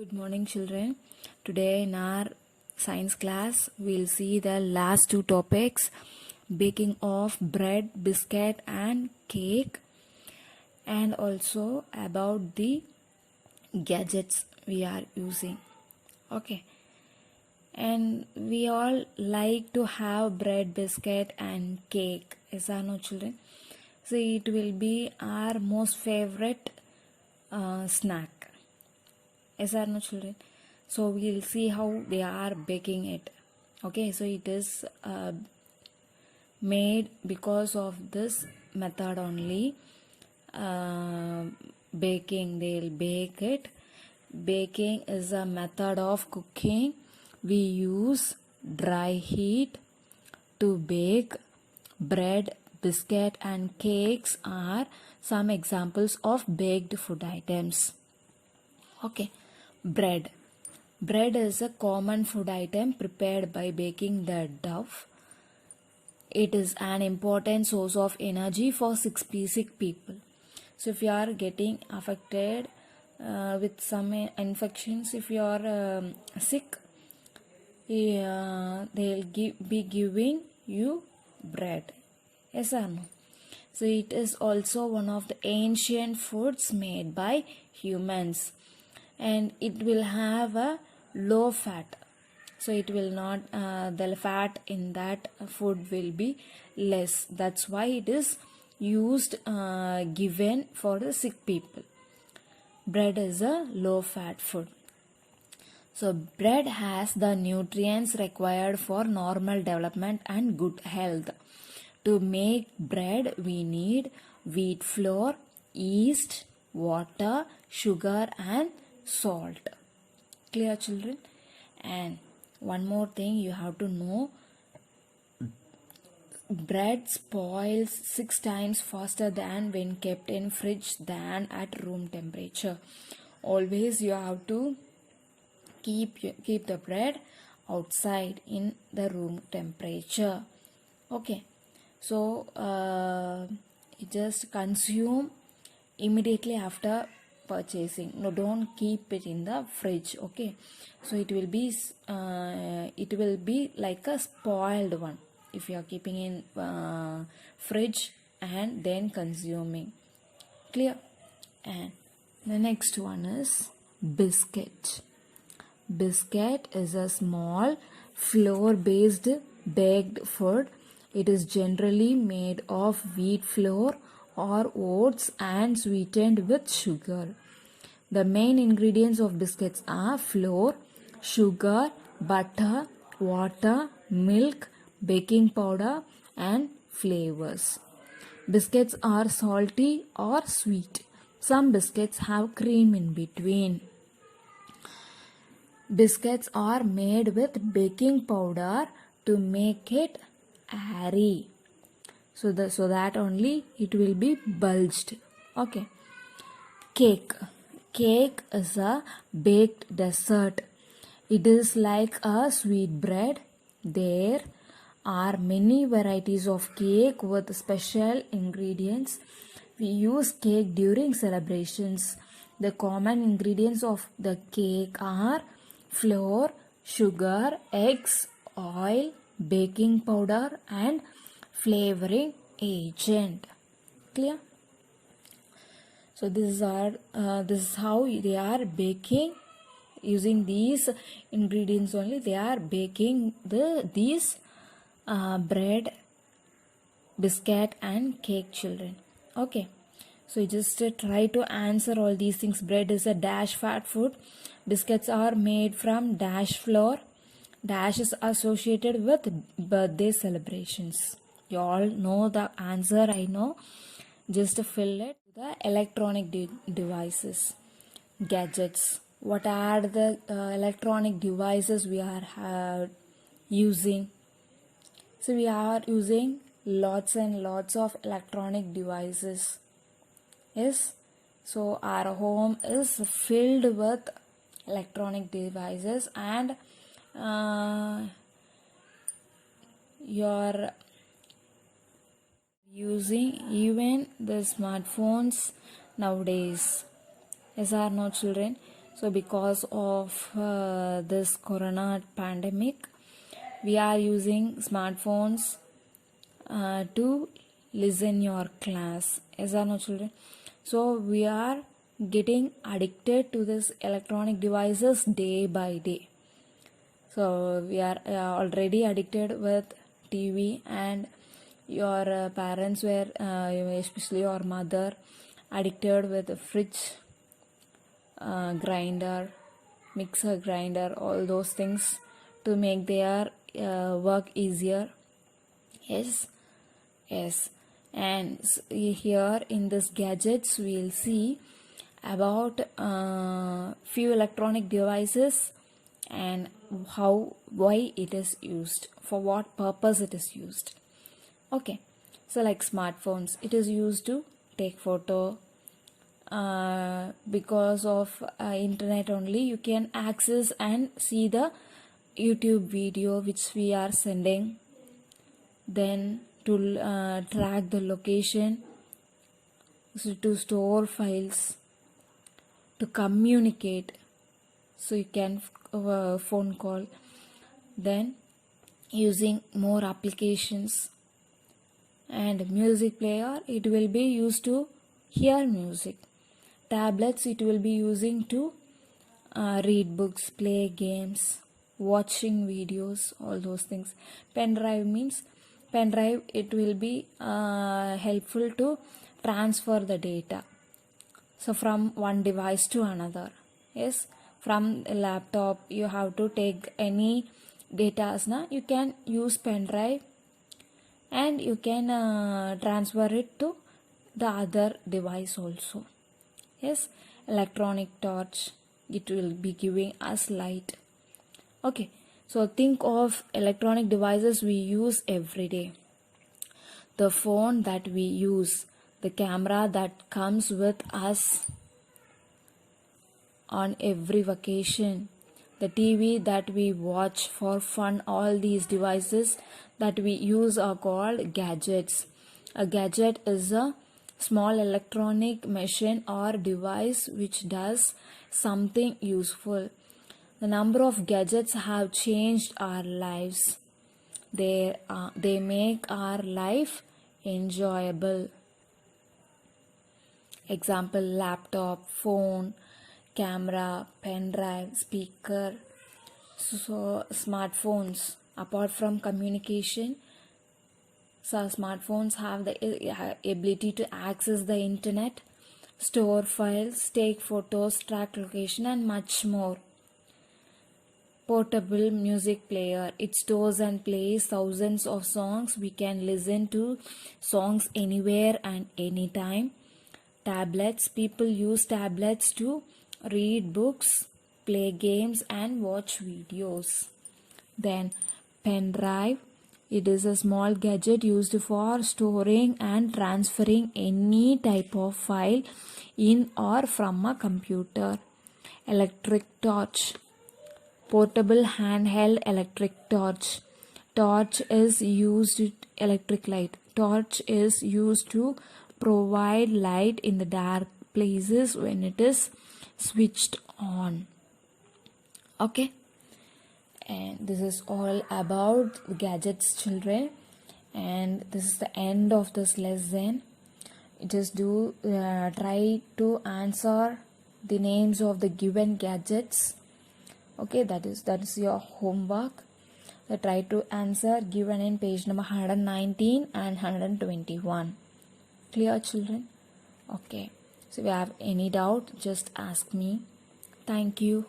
Good morning, children. Today in our science class, we'll see the last two topics: baking of bread, biscuit, and cake, and also about the gadgets we are using. Okay, and we all like to have bread, biscuit, and cake. Is that no, children? So it will be our most favorite snack. Yes or no, children? So we'll see how they are baking it. Okay, so it is made because of this method only. Baking, they'll bake it. Baking is a method of cooking. We use dry heat to bake. Bread, biscuit, and cakes are some examples of baked food items. Okay, bread. Bread is a common food item prepared by baking the dough. It is an important source of energy for sick people. So if you are getting affected with some infections, if you are sick, they'll be giving you bread. Yes or no? So it is also one of the ancient foods made by humans, and it will have a low fat. So it will not, the fat in that food will be less. That's why it is used, given for the sick people. Bread is a low fat food. So bread has the nutrients required for normal development and good health. To make bread, we need wheat flour, yeast, water, sugar, and salt. Clear, children? And one more thing you have to know: bread spoils 6 times faster than when kept in fridge than at room temperature. Always you have to keep the bread outside in the room temperature. Okay, so you just consume immediately after purchasing. No, don't keep it in the fridge. Okay, so it will be like a spoiled one if you are keeping in fridge and then consuming. Clear? And the next one is biscuit. Biscuit is a small flour based baked food. It is generally made of wheat flour or oats and sweetened with sugar. The main ingredients of biscuits are flour, sugar, butter, water, milk, baking powder, and flavors. Biscuits are salty or sweet. Some biscuits have cream in between. Biscuits are made with baking powder to make it airy. So that only it will be bulged. Okay. Cake. Cake is a baked dessert. It is like a sweet bread. There are many varieties of cake with special ingredients. We use cake during celebrations. The common ingredients of the cake are flour, sugar, eggs, oil, baking powder, and flavoring agent. Clear? So this is how they are baking. Using these ingredients only, they are baking these bread, biscuit, and cake, children. Okay, so you just try to answer all these things. Bread is a dash fat food. Biscuits are made from dash flour. Dash is associated with birthday celebrations. You all know the answer, I know. Just fill it. The electronic devices, gadgets. What are the electronic devices we are using? So we are using lots and lots of electronic devices. Yes, so our home is filled with electronic devices, and you're using even the smartphones nowadays. Yes or no, children? So because of this corona pandemic, we are using smartphones to listen your class. Yes or no, children? So we are getting addicted to this electronic devices day by day. So we are already addicted with TV, and your parents were, especially your mother, addicted with the fridge, grinder, mixer grinder, all those things to make their work easier. Yes, yes. And here in this gadgets we'll see about few electronic devices and why it is used, for what purpose it is used. Okay, so like smartphones, it is used to take photo. Because of internet only you can access and see the YouTube video which we are sending, then to track the location, so to store files, to communicate, so you can phone call, then using more applications, and music player, it will be used to hear music. Tablets, it will be using to read books, play games, watching videos, all those things. Pen drive means, pen drive, it will be helpful to transfer the data, so from one device to another. Yes, from a laptop you have to take any data, you can use pen drive and you can transfer it to the other device also. Yes, electronic torch, it will be giving us light. Okay, so think of electronic devices we use every day. The phone that we use, the camera that comes with us on every vacation, the TV that we watch for fun, all these devices that we use are called gadgets. A gadget is a small electronic machine or device which does something useful. The number of gadgets have changed our lives. They make our life enjoyable. Example, laptop, phone, camera, pen drive, speaker. So smartphones, apart from communication, so smartphones have the ability to access the internet, store files, take photos, track location, and much more. Portable music player, it stores and plays thousands of songs. We can listen to songs anywhere and anytime. Tablets, people use tablets to read books, play games, and watch videos. Then pen drive, it is a small gadget used for storing and transferring any type of file in or from a computer. Electric torch, portable handheld electric torch. Torch is used, electric light. Torch is used to provide light in the dark places when it is switched on. Okay, and this is all about gadgets, children, and this is the end of this lesson. Just do try to answer the names of the given gadgets. Okay, that is your homework. Try to answer given in page number 119 and 121. Clear, children? Okay, so if you have any doubt, just ask me. Thank you.